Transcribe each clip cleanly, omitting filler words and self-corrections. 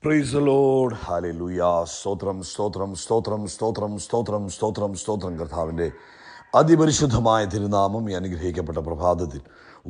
Praise the Lord. Hallelujah. സ്തോത്രം സ്തോത്രം സ്തോത്രം സ്തോത്രം സ്തോത്രം സ്തോത്രം സ്തോത്രം. കർത്താവിൻ്റെ അതിപരിശുദ്ധമായ തിരുനാമം ഈ അനുഗ്രഹിക്കപ്പെട്ട പ്രഭാതത്തിൽ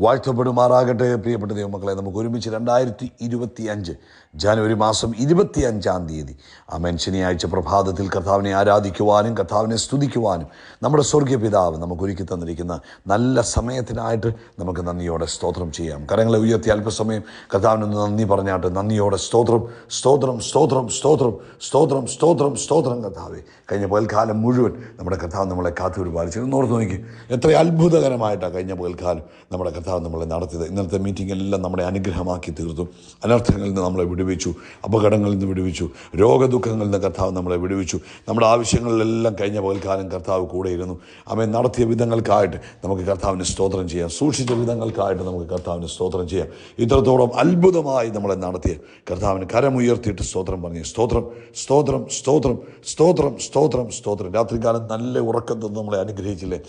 വാഴ്ത്തപ്പെടുമാറാകട്ടെ. പ്രിയപ്പെട്ട ദൈവമക്കളെ, നമുക്ക് ഒരുമിച്ച് 2025 ജനുവരി മാസം 25-ാം തീയതി ആമേൻ ശനിയാഴ്ച പ്രഭാതത്തിൽ കർത്താവിനെ ആരാധിക്കുവാനും കർത്താവിനെ സ്തുതിക്കുവാനും നമ്മുടെ സ്വർഗീയ പിതാവ് നമുക്ക് ഒരുക്കി തന്നിരിക്കുന്ന നല്ല സമയത്തിനായിട്ട് നമുക്ക് നന്ദിയോടെ സ്തോത്രം ചെയ്യാം. കരങ്ങളെ ഉയർത്തി അല്പസമയം കർത്താവിന് നന്ദി പറഞ്ഞാട്ട് നന്ദിയോടെ സ്തോത്രം സ്തോത്രം സ്തോത്രം സ്തോത്രം സ്തോത്രം സ്തോത്രം സ്തോത്രം. കർത്താവെ, കഴിഞ്ഞ പകൽക്കാലം മുഴുവൻ നമ്മുടെ കർത്താവ് നമ്മളെ കാത്തുപരിപാലിച്ചു. ഓർത്ത് നോക്കി, എത്ര അത്ഭുതകരമായിട്ടാണ് കഴിഞ്ഞ പകൽക്കാലം നമ്മുടെ കർത്താവ് നമ്മളെ നടത്തിയത്. ഇന്നത്തെ മീറ്റിംഗെല്ലാം നമ്മളെ അനുഗ്രഹമാക്കി തീർത്തു. അനർത്ഥങ്ങളിൽ നിന്ന് നമ്മളെ വിടുവിച്ചു, അപകടങ്ങളിൽ നിന്ന് വിടുവിച്ചു, രോഗദുഃഖങ്ങളിൽ നിന്ന് കർത്താവ് നമ്മളെ വിടുവിച്ചു. നമ്മുടെ ആവശ്യങ്ങളിലെല്ലാം കഴിഞ്ഞ പകൽക്കാലം കർത്താവ് കൂടെ ഇരുന്നു. അവൻ നടത്തിയ വിധങ്ങൾക്കായിട്ട് നമുക്ക് കർത്താവിന് സ്തോത്രം ചെയ്യാം. സൂക്ഷിച്ച വിധങ്ങൾക്കായിട്ട് നമുക്ക് കർത്താവിന് സ്തോത്രം ചെയ്യാം. ഇത്രത്തോളം അത്ഭുതമായി നമ്മളെ നടത്തിയ കർത്താവിന് കരമുയർത്തിയിട്ട് സ്തോത്രം പറഞ്ഞു. സ്തോത്രം സ്തോത്രം സ്തോത്രം സ്തോത്രം സ്തോത്രം സ്തോത്രം. രാത്രികാലം നല്ല ഉറക്കം തന്ന് നമ്മളെ അനുഗ്രഹിച്ചില്ലേ?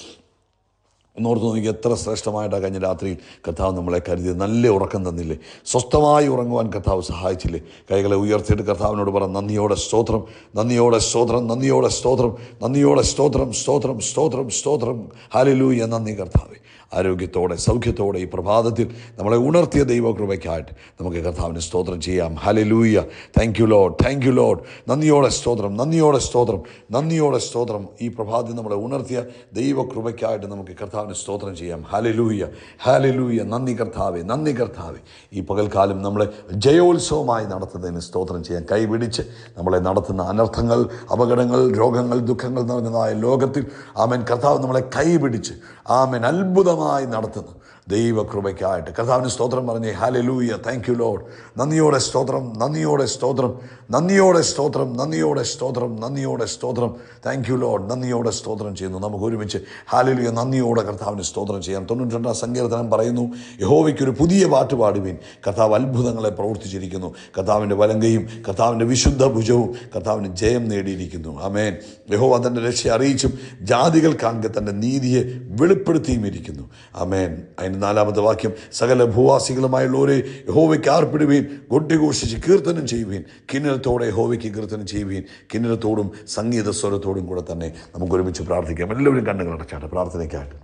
ഒന്നോർത്ത് നോക്കി, എത്ര ശ്രേഷ്ഠമായിട്ടാണ് കഴിഞ്ഞ രാത്രിയിൽ കർത്താവ് നമ്മളെ കരുതിയത്. നല്ല ഉറക്കം തന്നില്ലേ? സ്വസ്ഥമായി ഉറങ്ങുവാൻ കർത്താവ് സഹായിച്ചില്ലേ? കൈകളെ ഉയർത്തിയിട്ട് കർത്താവിനോട് പറ, നന്ദിയോടെ സ്തോത്രം, നന്ദിയോടെ സ്തോത്രം, നന്ദിയോടെ സ്തോത്രം, നന്ദിയോടെ സ്തോത്രം സ്തോത്രം സ്തോത്രം സ്തോത്രം. ഹല്ലേലൂയ. നന്ദി കർത്താവേ. ആരോഗ്യത്തോടെ സൗഖ്യത്തോടെ ഈ പ്രഭാതത്തിൽ നമ്മളെ ഉണർത്തിയ ദൈവകൃപയ്ക്കായിട്ട് നമുക്ക് കർത്താവിന് സ്തോത്രം ചെയ്യാം. Hallelujah. Thank you Lord, thank you Lord. നന്ദിയോടെ സ്തോത്രം, നന്ദിയോടെ സ്തോത്രം, നന്ദിയോടെ സ്തോത്രം. ഈ പ്രഭാതത്തിൽ നമ്മളെ ഉണർത്തിയ ദൈവകൃപയ്ക്കായിട്ട് നമുക്ക് കർത്താവിന് സ്തോത്രം ചെയ്യാം. Hallelujah, hallelujah. നന്ദി കർത്താവേ, നന്ദി കർത്താവേ. ഈ പകൽക്കാലം നമ്മളെ ജയോത്സവമായി നടത്തുന്നതിന് സ്തോത്രം ചെയ്യാം. കൈപിടിച്ച് നമ്മളെ നടത്തുന്ന അനർത്ഥങ്ങൾ, അപകടങ്ങൾ, രോഗങ്ങൾ, ദുഃഖങ്ങൾ നിറഞ്ഞതായ ലോകത്തിൽ ആമേൻ കർത്താവ് നമ്മളെ കൈപിടിച്ച് ആമേൻ അത്ഭുതമായി നടത്തുന്നു ദൈവകൃപയ്ക്കായിട്ട് കർത്താവിന് സ്തോത്രം പറഞ്ഞേ. ഹല്ലേലൂയ. Thank you Lord. നന്ദിയോടെ സ്തോത്രം, നന്ദിയോടെ സ്തോത്രം, നന്ദിയോടെ സ്തോത്രം, നന്ദിയോടെ സ്തോത്രം, നന്ദിയോടെ സ്തോത്രം. Thank you Lord. നന്ദിയോടെ സ്തോത്രം ചെയ്യുന്നു. നമുക്ക് ഒരുമിച്ച് ഹല്ലേലൂയ നന്ദിയോടെ കർത്താവിന് സ്തോത്രം ചെയ്യാം. 92-ാം സങ്കീർത്തനം പറയുന്നു, യഹോവയ്ക്കൊരു പുതിയ പാട്ട് പാടുവീൻ, കർത്താവ് അത്ഭുതങ്ങളെ പ്രവർത്തിച്ചിരിക്കുന്നു. കർത്താവിൻ്റെ വലങ്കയും കർത്താവിൻ്റെ വിശുദ്ധ ഭുജവും കർത്താവിന് ജയം നേടിയിരിക്കുന്നു. ആമേൻ. യഹോവ തൻ്റെ രക്ഷ അറിയിച്ചും ജാതികൾക്കാകെ തൻ്റെ നീതിയെ വെളിപ്പെടുത്തിയും ഇരിക്കുന്നു. ആമേൻ. അതിൻ്റെ 4-ാമത്തെ വാക്യം, സകല ഭൂവാസികളുമായുള്ളവരെ യഹോവയ്ക്ക് ആർപ്പിടുവീൻ, കൊട്ടിഘോഷിച്ച് കീർത്തനം ചെയ്യുവീൻ, കിന്നരത്തോടെ യഹോവയ്ക്ക് കീർത്തനം ചെയ്യുവീൻ. കിന്നരത്തോടും സംഗീത സ്വരത്തോടും കൂടെ തന്നെ നമുക്ക് ഒരുമിച്ച് പ്രാർത്ഥിക്കാം. എല്ലാവരും കണ്ണുകൾ അടച്ചാട്ടെ പ്രാർത്ഥനയ്ക്കായിട്ട്.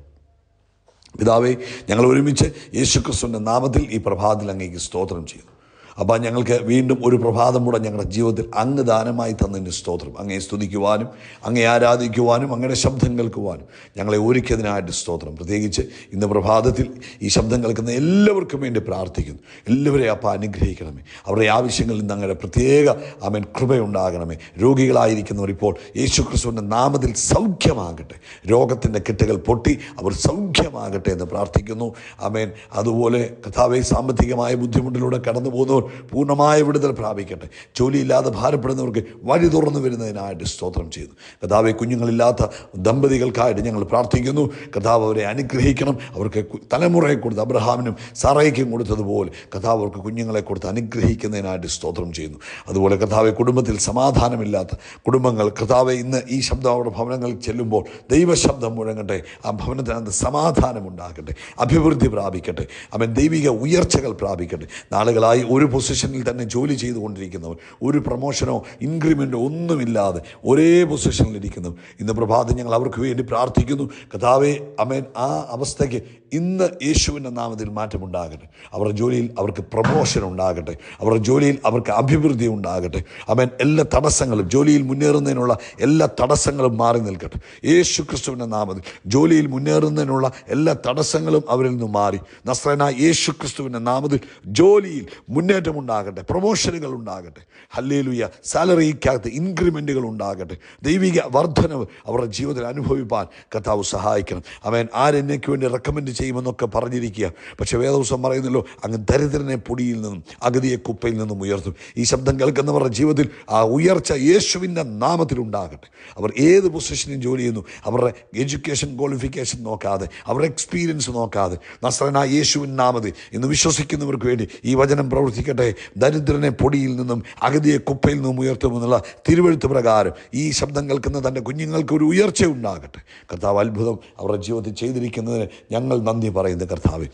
പിതാവേ, ഞങ്ങൾ ഒരുമിച്ച് യേശുക്രിസ്തുവിൻ്റെ നാമത്തിൽ ഈ പ്രഭാതത്തിൽ അങ്ങേക്ക് സ്തോത്രം ചെയ്യുന്നു. അപ്പോൾ ഞങ്ങൾക്ക് വീണ്ടും ഒരു പ്രഭാതം കൂടെ ഞങ്ങളുടെ ജീവിതത്തിൽ അങ്ങ് ദാനമായി തന്നതിന് സ്തോത്രം. അങ്ങയെ സ്തുതിക്കുവാനും അങ്ങയെ ആരാധിക്കുവാനും അങ്ങയുടെ ശബ്ദം കേൾക്കുവാനും ഞങ്ങളെ ഒരുക്കിയതിനായിട്ട് സ്തോത്രം. പ്രത്യേകിച്ച് ഇന്ന് പ്രഭാതത്തിൽ ഈ ശബ്ദം കേൾക്കുന്ന എല്ലാവർക്കും വേണ്ടി പ്രാർത്ഥിക്കുന്നു. എല്ലാവരെയും അപ്പം അനുഗ്രഹിക്കണമേ. അവരുടെ ആവശ്യങ്ങളിൽ നിന്ന് അങ്ങയുടെ പ്രത്യേക ആമേൻ കൃപയുണ്ടാകണമേ. രോഗികളായിരിക്കുന്നവർ ഇപ്പോൾ യേശുക്രിസ്തുവിൻ്റെ നാമത്തിൽ സൗഖ്യമാകട്ടെ. രോഗത്തിൻ്റെ കെട്ടുകൾ പൊട്ടി അവർ സൗഖ്യമാകട്ടെ എന്ന് പ്രാർത്ഥിക്കുന്നു. ആമേൻ. അതുപോലെ കർത്താവേ, സാമ്പത്തികമായ ബുദ്ധിമുട്ടിലൂടെ കടന്നു പോകുന്നവർ പൂർണ്ണമായ വിടുതൽ പ്രാപിക്കട്ടെ. ജോലിയില്ലാതെ ഭാരപ്പെടുന്നവർക്ക് വഴി തുറന്നു വരുന്നതിനായിട്ട് സ്തോത്രം ചെയ്യുന്നു. കർത്താവെ, കുഞ്ഞുങ്ങളില്ലാത്ത ദമ്പതികൾക്കായിട്ട് ഞങ്ങൾ പ്രാർത്ഥിക്കുന്നു. കർത്താവ് അവരെ അനുഗ്രഹിക്കണം. അവർക്ക് തലമുറയെ കൊടുത്ത് അബ്രഹാമിനും സാറയ്ക്കും കൊടുത്തതുപോലെ കർത്താവ് അവർക്ക് കുഞ്ഞുങ്ങളെ കൊടുത്ത് അനുഗ്രഹിക്കുന്നതിനായിട്ട് സ്തോത്രം ചെയ്യുന്നു. അതുപോലെ കർത്താവെ, കുടുംബത്തിൽ സമാധാനമില്ലാത്ത കുടുംബങ്ങൾ കർത്താവെ, ഇന്ന് ഈ ശബ്ദം അവരുടെ ഭവനങ്ങളിൽ ചെല്ലുമ്പോൾ ദൈവശബ്ദം മുഴങ്ങട്ടെ. ആ ഭവനത്തിനകത്ത് സമാധാനമുണ്ടാകട്ടെ, അഭിവൃദ്ധി പ്രാപിക്കട്ടെ, അവൻ ദൈവിക ഉയർച്ചകൾ പ്രാപിക്കട്ടെ. നാളുകളായി ഒരു പൊസിഷനിൽ തന്നെ ജോലി ചെയ്തുകൊണ്ടിരിക്കുന്നവർ, ഒരു പ്രൊമോഷനോ ഇൻക്രിമെൻറ്റോ ഒന്നുമില്ലാതെ ഒരേ പൊസിഷനിലിരിക്കുന്നവർ, ഇന്ന് പ്രഭാതം ഞങ്ങൾ അവർക്ക് വേണ്ടി പ്രാർത്ഥിക്കുന്നു. കർത്താവേ, ആമേൻ, ആ അവസ്ഥയ്ക്ക് ഇന്ന് യേശുവിൻ്റെ നാമത്തിൽ മാറ്റമുണ്ടാകട്ടെ. അവരുടെ ജോലിയിൽ അവർക്ക് പ്രൊമോഷൻ ഉണ്ടാകട്ടെ. അവരുടെ ജോലിയിൽ അവർക്ക് അഭിവൃദ്ധി ഉണ്ടാകട്ടെ. ആമേൻ. എല്ലാ തടസ്സങ്ങളും, ജോലിയിൽ മുന്നേറുന്നതിനുള്ള എല്ലാ തടസ്സങ്ങളും മാറി നിൽക്കട്ടെ. യേശു ക്രിസ്തുവിൻ്റെ നാമത്തിൽ ജോലിയിൽ മുന്നേറുന്നതിനുള്ള എല്ലാ തടസ്സങ്ങളും അവരിൽ നിന്ന് മാറി നസ്രനായ യേശു ക്രിസ്തുവിൻ്റെ നാമത്തിൽ ജോലിയിൽ മുന്നേറ്റമുണ്ടാകട്ടെ, പ്രൊമോഷനുകൾ ഉണ്ടാകട്ടെ. ഹല്ലേലൂയ. സാലറിക്കകത്ത് ഇൻക്രിമെൻറ്റുകൾ ഉണ്ടാകട്ടെ. ദൈവിക വർധനവ് അവരുടെ ജീവിതത്തിൽ അനുഭവിപ്പാൻ കർത്താവ് സഹായിക്കണം. അവൻ ആരെന്നേക്ക് വേണ്ടി റെക്കമെൻഡ് ചെയ്യുമെന്നൊക്കെ പറഞ്ഞിരിക്കുക. പക്ഷേ വേദപുസ്തകം പറയുന്നല്ലോ, അങ്ങ് ദരിദ്രനെ പൊടിയിൽ നിന്നും അഗതിയെ കുപ്പയിൽ നിന്നും ഉയർത്തും. ഈ ശബ്ദം കേൾക്കുന്നവരുടെ ജീവിതത്തിൽ ആ ഉയർച്ച യേശുവിൻ്റെ നാമത്തിൽ ഉണ്ടാകട്ടെ. അവർ ഏത് പൊസിഷനിൽ ജോലി ചെയ്യുന്നു, അവരുടെ എഡ്യൂക്കേഷൻ ക്വാളിഫിക്കേഷൻ നോക്കാതെ, അവരുടെ എക്സ്പീരിയൻസ് നോക്കാതെ, നസ്രനായ യേശുവിൻ്റെ നാമത്തിൽ ഇന്ന് വിശ്വസിക്കുന്നവർക്ക് വേണ്ടി ഈ വചനം പ്രവർത്തിക്കട്ടെ. ദരിദ്രനെ പൊടിയിൽ നിന്നും അഗതിയെ കുപ്പയിൽ നിന്നും ഉയർത്തുമെന്നുള്ള തിരുവെഴുത്ത് പ്രകാരം ഈ ശബ്ദം കേൾക്കുന്ന തൻ്റെ കുഞ്ഞുങ്ങൾക്ക് ഒരു ഉയർച്ച ഉണ്ടാകട്ടെ. കർത്താവ് അത്ഭുതം അവരുടെ ജീവിതത്തിൽ ചെയ്തിരിക്കുന്നതിന് ഞങ്ങൾ നന്ദി പറയുന്നു. കർത്താവേ,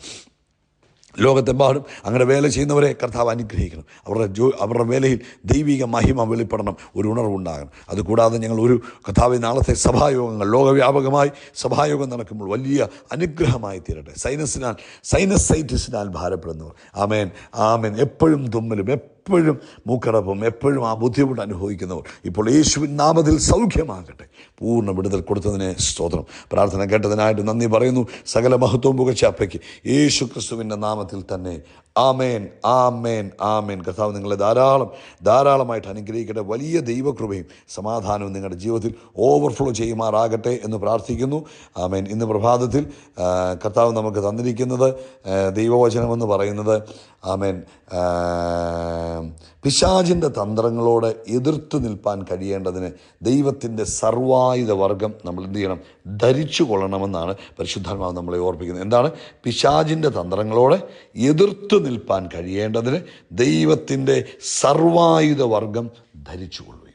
ലോകത്തെമ്പാടും അങ്ങനെ വേല ചെയ്യുന്നവരെ കർത്താവ് അനുഗ്രഹിക്കണം. അവരുടെ വേലയിൽ ദൈവിക മഹിമ വെളിപ്പെടണം, ഒരു ഉണർവുണ്ടാകണം. അതുകൂടാതെ ഞങ്ങൾ ഒരു കർത്താവ് നാളത്തെ സഭായോഗങ്ങൾ ലോകവ്യാപകമായി സഭായോഗം നടക്കുമ്പോൾ വലിയ അനുഗ്രഹമായി തീരട്ടെ. സൈനസൈറ്റിസിനാൽ ഭാരപ്പെടുന്നവർ, ആമേൻ ആമേൻ, എപ്പോഴും തുമ്മലും എപ്പോഴും മൂക്കടപ്പും എപ്പോഴും ആ ബുദ്ധിമുട്ട് അനുഭവിക്കുന്നവർ ഇപ്പോൾ യേശുവിൻ നാമത്തിൽ സൗഖ്യമാകട്ടെ. പൂർണ്ണ വിടുതൽ കൊടുത്തതിനെ സ്തോത്രം. പ്രാർത്ഥന കേട്ടതിനായിട്ട് നന്ദി പറയുന്നു. സകല മഹത്വവും പുകഴ്ചയ്ക്ക് യേശു ക്രിസ്തുവിൻ്റെ നാമത്തിൽ തന്നെ. ആമേൻ ആമേൻ ആമേൻ. കർത്താവ് നിങ്ങളെ ധാരാളമായിട്ട് അനുഗ്രഹിക്കട്ടെ. വലിയ ദൈവകൃപയും സമാധാനവും നിങ്ങളുടെ ജീവിതത്തിൽ ഓവർഫ്ലോ ചെയ്യുമാറാകട്ടെ എന്ന് പ്രാർത്ഥിക്കുന്നു. ആമേൻ. ഇന്ന് പ്രഭാതത്തിൽ കർത്താവ് നമുക്ക് തന്നിരിക്കുന്നത് ദൈവവചനമെന്ന് പറയുന്നത്, ആമേൻ, പിശാചിൻ്റെ തന്ത്രങ്ങളോട് എതിർത്ത് നിൽപ്പാൻ കഴിയേണ്ടതിന് ദൈവത്തിൻ്റെ സർവായുധ വർഗം നമ്മൾ എന്ത് ചെയ്യണം? ധരിച്ചു കൊള്ളണമെന്നാണ് പരിശുദ്ധാത്മാവ് നമ്മളെ ഓർപ്പിക്കുന്നത്. എന്താണ്? പിശാചിൻ്റെ തന്ത്രങ്ങളോട് എതിർത്ത് നിൽപ്പാൻ കഴിയേണ്ടതിന് ദൈവത്തിൻ്റെ സർവായുധ വർഗം ധരിച്ചു കൊള്ളുക.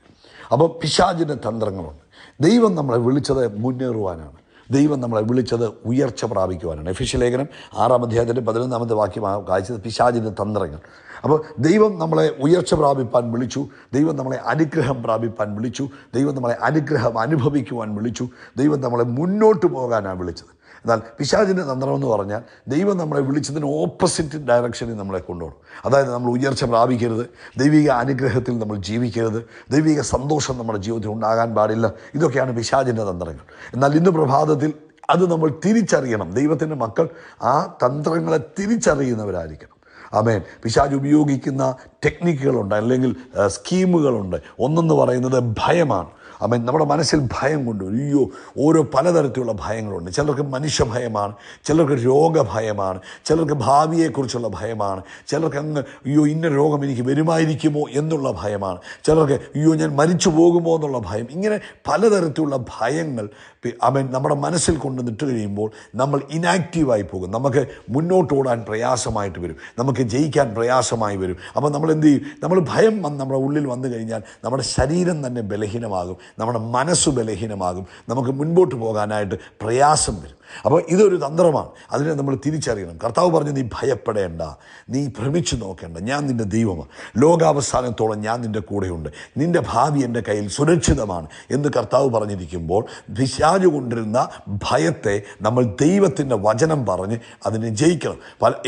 അപ്പോൾ പിശാചിൻ്റെ തന്ത്രങ്ങളുണ്ട്. ദൈവം നമ്മളെ വിളിച്ചത് മുന്നേറുവാനാണ്. ദൈവം നമ്മളെ വിളിച്ചത് ഉയർച്ച പ്രാപിക്കുവാനാണ്. എഫെസ്യ ലേഖനം 6-ാം അധ്യായത്തിൻ്റെ 11-ാമത്തെ വാക്യം കാഴ്ചത് പിശാചിൻ്റെ തന്ത്രങ്ങൾ. അപ്പോൾ ദൈവം നമ്മളെ ഉയർച്ച പ്രാപിപ്പാൻ വിളിച്ചു, ദൈവം നമ്മളെ അനുഗ്രഹം പ്രാപിപ്പാൻ വിളിച്ചു, ദൈവം നമ്മളെ അനുഗ്രഹം അനുഭവിക്കുവാൻ വിളിച്ചു, ദൈവം നമ്മളെ മുന്നോട്ട് പോകാനാണ് വിളിച്ചത്. എന്നാൽ പിശാചിൻ്റെ തന്ത്രം എന്ന് പറഞ്ഞാൽ ദൈവം നമ്മളെ വിളിച്ചതിന് ഓപ്പോസിറ്റ് ഡയറക്ഷനിൽ നമ്മളെ കൊണ്ടുപോകണം. അതായത് നമ്മൾ ഉയർച്ച പ്രാപിക്കരുത്, ദൈവിക അനുഗ്രഹത്തിൽ നമ്മൾ ജീവിക്കരുത്, ദൈവിക സന്തോഷം നമ്മുടെ ജീവിതത്തിൽ ഉണ്ടാകാൻ പാടില്ല. ഇതൊക്കെയാണ് പിശാചിൻ്റെ തന്ത്രങ്ങൾ. എന്നാൽ ഇന്ന് പ്രഭാതത്തിൽ അത് നമ്മൾ തിരിച്ചറിയണം. ദൈവത്തിൻ്റെ മക്കൾ ആ തന്ത്രങ്ങളെ തിരിച്ചറിയുന്നവരായിരിക്കണം. ആമേൻ. പിശാച് ഉപയോഗിക്കുന്ന ടെക്നിക്കുകളുണ്ട്, അല്ലെങ്കിൽ സ്കീമുകളുണ്ട്. ഒന്നെന്ന് പറയുന്നത് ഭയമാണ്. ആമേൻ. നമ്മുടെ മനസ്സിൽ ഭയം കൊണ്ടുവരും. അയ്യോ, ഓരോ പലതരത്തിലുള്ള ഭയങ്ങളുണ്ട്. ചിലർക്ക് മനുഷ്യഭയമാണ്, ചിലർക്ക് രോഗഭയമാണ്, ചിലർക്ക് ഭാവിയെക്കുറിച്ചുള്ള ഭയമാണ്, ചിലർക്ക് അയ്യോ ഇന്ന രോഗം എനിക്ക് വരുമായിരിക്കുമോ എന്നുള്ള ഭയമാണ്, ചിലർക്ക് അയ്യോ ഞാൻ മരിച്ചു പോകുമോ എന്നുള്ള ഭയം. ഇങ്ങനെ പലതരത്തിലുള്ള ഭയങ്ങൾ ആമേൻ നമ്മുടെ മനസ്സിൽ കൊണ്ടുവന്നിട്ട് കഴിയുമ്പോൾ നമ്മൾ ഇനാക്റ്റീവായി പോകും. നമുക്ക് മുന്നോട്ട് ഓടാൻ പ്രയാസമായിട്ട് വരും, നമുക്ക് ജയിക്കാൻ പ്രയാസമായി വരും. അപ്പോൾ നമ്മൾ എന്ത് ചെയ്യും? നമ്മൾ ഭയം നമ്മുടെ ഉള്ളിൽ വന്നു കഴിഞ്ഞാൽ നമ്മുടെ ശരീരം തന്നെ ബലഹീനമാകും, നമ്മുടെ മനസ്സ് ബലഹീനമാകും, നമുക്ക് മുൻപോട്ട് പോകാനായിട്ട് പ്രയാസം വരും. അപ്പോൾ ഇതൊരു തന്ത്രമാണ്. അതിനെ നമ്മൾ തിരിച്ചറിയണം. കർത്താവ് പറഞ്ഞു, നീ ഭയപ്പെടേണ്ട, നീ ഭ്രമിച്ചു നോക്കേണ്ട, ഞാൻ നിൻ്റെ ദൈവമാണ്, ലോകാവസാനത്തോളം ഞാൻ നിൻ്റെ കൂടെയുണ്ട്, നിൻ്റെ ഭാവി എൻ്റെ കയ്യിൽ സുരക്ഷിതമാണ് എന്ന് കർത്താവ് പറഞ്ഞിരിക്കുമ്പോൾ പിശാച് കൊണ്ടിരുന്ന ഭയത്തെ നമ്മൾ ദൈവത്തിൻ്റെ വചനം പറഞ്ഞ് അതിനെ ജയിക്കണം.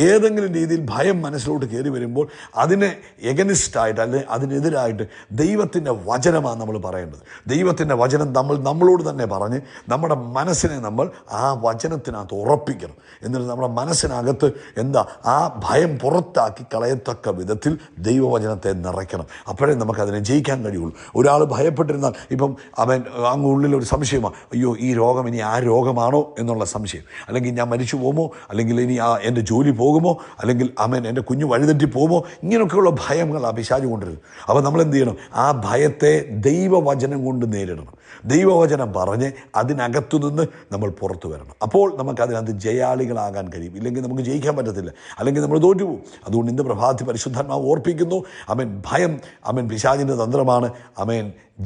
ഏതെങ്കിലും രീതിയിൽ ഭയം മനസ്സിലോട്ട് കയറി വരുമ്പോൾ അതിനെ എഗനിസ്റ്റായിട്ട്, അല്ലെങ്കിൽ അതിനെതിരായിട്ട് ദൈവത്തിൻ്റെ വചനമാണ് നമ്മൾ പറയേണ്ടത്. ദൈവത്തിൻ്റെ വചനം നമ്മളോട് തന്നെ പറഞ്ഞ് നമ്മുടെ മനസ്സിനെ നമ്മൾ ആ വചനത്തിനകത്ത് ഉറപ്പിക്കണം. എന്നിട്ട് നമ്മുടെ മനസ്സിനകത്ത് ആ ഭയം പുറത്താക്കി കളയത്തക്ക വിധത്തിൽ ദൈവവചനത്തെ നിറയ്ക്കണം. അപ്പോഴേ നമുക്കതിനെ ജയിക്കാൻ കഴിയുള്ളൂ. ഒരാൾ ഭയപ്പെട്ടിരുന്നാൽ ഇപ്പം അങ്ങ് ഉള്ളിലൊരു സംശയമാണ്, അയ്യോ ഈ രോഗം ഇനി ആ രോഗമാണോ എന്നുള്ള സംശയം, അല്ലെങ്കിൽ ഞാൻ മരിച്ചു പോകുമോ, അല്ലെങ്കിൽ ഇനി എൻ്റെ ജോലി പോകുമോ, അല്ലെങ്കിൽ എൻ്റെ കുഞ്ഞു വഴിതെറ്റി പോകുമോ, ഇങ്ങനെയൊക്കെയുള്ള ഭയങ്ങൾ ആ പിശാച് കൊണ്ടിരുന്നു. അപ്പോൾ നമ്മൾ എന്ത് ചെയ്യണം? ആ ഭയത്തെ ദൈവവചനം കൊണ്ട് നേരിടണം. ദൈവവചനം പറഞ്ഞ് അതിനകത്തു നിന്ന് നമ്മൾ പുറത്തു വരണം. അപ്പോൾ നമുക്കതിനകത്ത് ജയാളികളാകാൻ കഴിയും. ഇല്ലെങ്കിൽ നമുക്ക് ജയിക്കാൻ പറ്റത്തില്ല, അല്ലെങ്കിൽ നമ്മൾ തോറ്റുപോകും. അതുകൊണ്ട് ഇന്ന് പ്രഭാതത്തിൽ പരിശുദ്ധാത്മാവ് ഓർപ്പിക്കുന്നു, ഭയം പിശാചിൻ്റെ തന്ത്രമാണ്.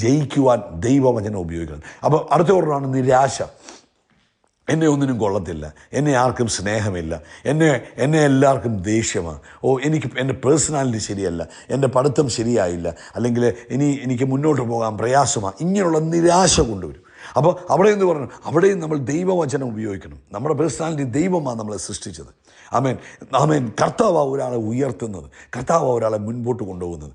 ജയിക്കുവാൻ ദൈവവചനം ഉപയോഗിക്കണം. അപ്പോൾ അടുത്ത ഓർഡറാണ് നിരാശ. എന്നെ ഒന്നിനും കൊള്ളത്തില്ല, എന്നെ ആർക്കും സ്നേഹമില്ല, എന്നെ എല്ലാവർക്കും ദേഷ്യമാണ്, എനിക്ക് എൻ്റെ പേഴ്സണാലിറ്റി ശരിയല്ല, എൻ്റെ പഠിത്തം ശരിയായില്ല, അല്ലെങ്കിൽ എനിക്ക് മുന്നോട്ട് പോകാൻ പ്രയാസമാണ്. ഇങ്ങനെയുള്ള നിരാശ കൊണ്ടുവരും. അപ്പോൾ അവിടെ എന്ന് പറഞ്ഞു, അവിടെയും നമ്മൾ ദൈവവചനം ഉപയോഗിക്കണം. നമ്മുടെ പേഴ്സണാലിറ്റി ദൈവമാണ് നമ്മളെ സൃഷ്ടിച്ചത്. കർത്താവ് ഒരാളെ ഉയർത്തുന്നത്, കർത്താവ് ഒരാളെ മുൻപോട്ട് കൊണ്ടുപോകുന്നത്.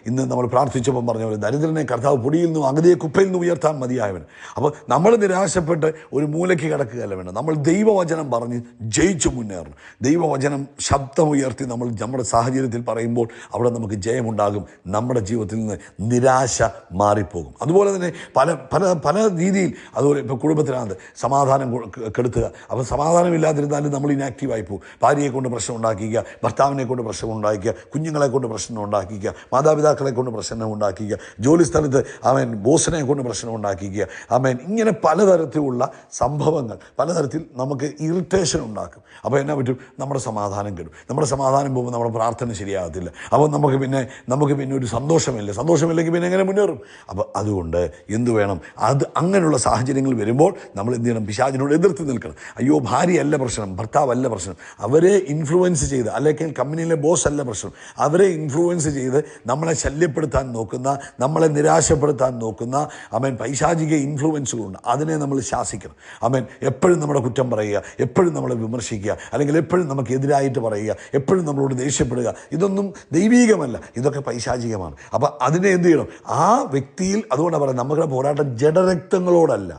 ഇന്ന് നമ്മൾ പ്രാർത്ഥിച്ചപ്പം പറഞ്ഞ പോലെ ദരിദ്രനെ കർത്താവ് പൊടിയിൽ നിന്നും അഗതിയെ കുപ്പയിൽ നിന്ന് ഉയർത്താൻ മതിയായവൻ. അപ്പോൾ നമ്മൾ നിരാശപ്പെട്ട് ഒരു മൂലയ്ക്ക് കിടക്കുകയല്ല വേണം. നമ്മൾ ദൈവവചനം പറഞ്ഞ് ജയിച്ചു മുന്നേറണം. ദൈവവചനം ശബ്ദമുയർത്തി നമ്മൾ നമ്മുടെ സാഹചര്യത്തിൽ പറയുമ്പോൾ അവിടെ നമുക്ക് ജയമുണ്ടാകും. നമ്മുടെ ജീവിതത്തിൽ നിന്ന് നിരാശ മാറിപ്പോകും. അതുപോലെ തന്നെ പല പല പല രീതിയിൽ, അതുപോലെ ഇപ്പോൾ കുടുംബത്തിനകത്ത് സമാധാനം കെടുത്തുക. അപ്പോൾ സമാധാനമില്ലാതിരുന്നാലും നമ്മൾ ഇനാക്റ്റീവായി പോകും. ഭാര്യയെ കൊണ്ട് പ്രശ്നം ഉണ്ടാക്കിക്കുക, ഭർത്താവിനെ കൊണ്ട് പ്രശ്നം ഉണ്ടാക്കിക്കുക, കുഞ്ഞുങ്ങളെ കൊണ്ട് പ്രശ്നം ഉണ്ടാക്കിക്കുക, മാതാപിതാക്കളെ കൊണ്ട് പ്രശ്നം ഉണ്ടാക്കിക്കുക, ജോലി സ്ഥലത്ത് ബോസിനെ കൊണ്ട് പ്രശ്നം ഉണ്ടാക്കിക്കുക. ഇങ്ങനെ പലതരത്തിലുള്ള സംഭവങ്ങൾ, പലതരത്തിൽ നമുക്ക് ഇറിറ്റേഷൻ ഉണ്ടാക്കും. അപ്പോൾ എന്നാ പറ്റും? നമ്മുടെ സമാധാനം കെടും. നമ്മുടെ സമാധാനം പോകുമ്പോൾ നമ്മുടെ പ്രാർത്ഥന ശരിയാകത്തില്ല. അപ്പോൾ നമുക്ക് പിന്നെ ഒരു സന്തോഷമില്ലെങ്കിൽ പിന്നെ എങ്ങനെ മുന്നേറും? അപ്പോൾ അതുകൊണ്ട് എന്തു വേണം? അങ്ങനെയുള്ള സാഹചര്യങ്ങൾ വരുമ്പോൾ നമ്മൾ എന്ത് ചെയ്യണം? പിശാചിനോട് എതിർത്ത് നിൽക്കണം. അയ്യോ ഭാര്യയല്ല പ്രശ്നം, ഭർത്താവല്ല പ്രശ്നം, അവരെ ഇൻഫ്ലുവൻസ് ചെയ്ത്, അല്ലെങ്കിൽ കമ്പനിയിലെ ബോസ് അല്ല പ്രശ്നം, അവരെ ഇൻഫ്ലുവൻസ് ചെയ്ത് നമ്മളെ ശല്യപ്പെടുത്താൻ നോക്കുന്ന, നമ്മളെ നിരാശപ്പെടുത്താൻ നോക്കുന്ന പൈശാചിക ഇൻഫ്ലുവൻസുകളുണ്ട്. അതിനെ നമ്മൾ ശാസിക്കണം. എപ്പോഴും നമ്മുടെ കുറ്റം പറയുക, എപ്പോഴും നമ്മളെ വിമർശിക്കുക, അല്ലെങ്കിൽ എപ്പോഴും നമുക്ക് എതിരായിട്ട് പറയുക, എപ്പോഴും നമ്മളോട് ദേഷ്യപ്പെടുക, ഇതൊന്നും ദൈവീകമല്ല, ഇതൊക്കെ പൈശാചികമാണ്. അപ്പം അതിനെ എന്ത് ചെയ്യണം? ആ വ്യക്തിയിൽ, അതുകൊണ്ടാണ് പറയുന്നത്, നമ്മുടെ പോരാട്ടം ജഡരക്തങ്ങളോടല്ല.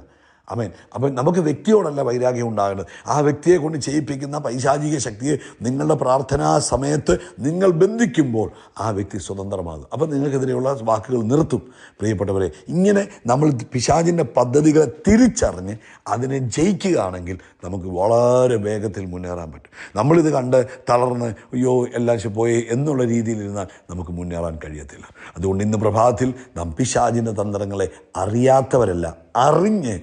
അപ്പം നമുക്ക് വ്യക്തിയോടല്ല വൈരാഗ്യം ഉണ്ടാകേണ്ടത്. ആ വ്യക്തിയെ കൊണ്ട് ചെയ്യിപ്പിക്കുന്ന പൈശാചിക ശക്തിയെ നിങ്ങളുടെ പ്രാർത്ഥനാ സമയത്ത് നിങ്ങൾ ബന്ധിക്കുമ്പോൾ ആ വ്യക്തി സ്വതന്ത്രമാകും. അപ്പം നിങ്ങൾക്കെതിരെയുള്ള വാക്കുകൾ നിർത്തും. പ്രിയപ്പെട്ടവരെ, ഇങ്ങനെ നമ്മൾ പിശാചിൻ്റെ പദ്ധതികളെ തിരിച്ചറിഞ്ഞ് അതിനെ ജയിക്കുകയാണെങ്കിൽ നമുക്ക് വളരെ വേഗത്തിൽ മുന്നേറാൻ പറ്റും. നമ്മളിത് കണ്ട് തളർന്ന് അയ്യോ എല്ലാം പോയി എന്നുള്ള രീതിയിലിരുന്നാൽ നമുക്ക് മുന്നേറാൻ കഴിയത്തില്ല. അതുകൊണ്ട് ഇന്ന് പ്രഭാതത്തിൽ നാം പിശാചിൻ്റെ തന്ത്രങ്ങളെ അറിയാത്തവരല്ല, അറിഞ്ഞ്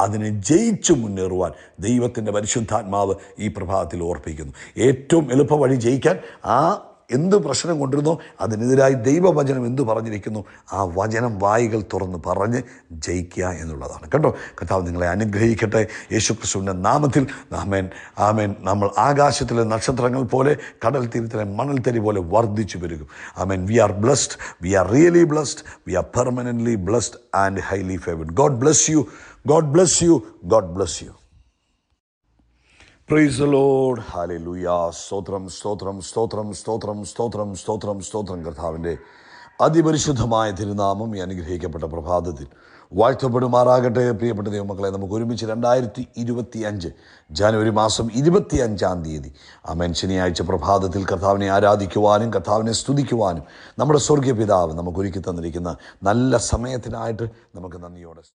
അതിനെ ജയിച്ചു മുന്നേറുവാൻ ദൈവത്തിൻ്റെ പരിശുദ്ധാത്മാവ് ഈ പ്രഭാതത്തിൽ ഓർപ്പിക്കുന്നു. ഏറ്റവും എളുപ്പ വഴി ജയിക്കാൻ, ആ എന്ത് പ്രശ്നം കൊണ്ടിരുന്നോ അതിനെതിരായി ദൈവവചനം എന്തു പറഞ്ഞിരിക്കുന്നു ആ വചനം വായികൾ തുറന്ന് പറഞ്ഞ് ജയിക്കുക എന്നുള്ളതാണ്. കേട്ടോ, കർത്താവ് നിങ്ങളെ അനുഗ്രഹിക്കട്ടെ. യേശുക്രിസ്തുവിൻ്റെ നാമത്തിൽ ആമേൻ, ആമേൻ. നമ്മൾ ആകാശത്തിലെ നക്ഷത്രങ്ങൾ പോലെ, കടൽ തീരത്തിലെ മണൽത്തരി പോലെ വർദ്ധിച്ചു പെരുകും. ആമേൻ. We are blessed, we are really blessed, we are permanently blessed and highly favoured. God bless you, God bless you, God bless you. Praise the Lord. Hallelujah. സ്തോത്രം, സ്തോത്രം, സ്തോത്രം, സ്തോത്രം, സ്തോത്രം, സ്തോത്രം, സ്തോത്രം. കർത്താവിൻ്റെ അതിപരിശുദ്ധമായ തിരുനാമം ഈ അനുഗ്രഹിക്കപ്പെട്ട പ്രഭാതത്തിൽ വാഴ്ത്തപ്പെടുമാറാകട്ടെ. പ്രിയപ്പെട്ട ദൈവമക്കളെ, നമുക്ക് ഒരുമിച്ച് 2025 ജനുവരി മാസം 25-ാം തീയതി ശനിയാഴ്ച പ്രഭാതത്തിൽ കർത്താവിനെ ആരാധിക്കുവാനും കർത്താവിനെ സ്തുതിക്കുവാനും നമ്മുടെ സ്വർഗീയ പിതാവ് നമുക്ക് ഒരുക്കി തന്നിരിക്കുന്ന നല്ല സമയത്തിനായിട്ട് നമുക്ക് നന്ദിയോടെ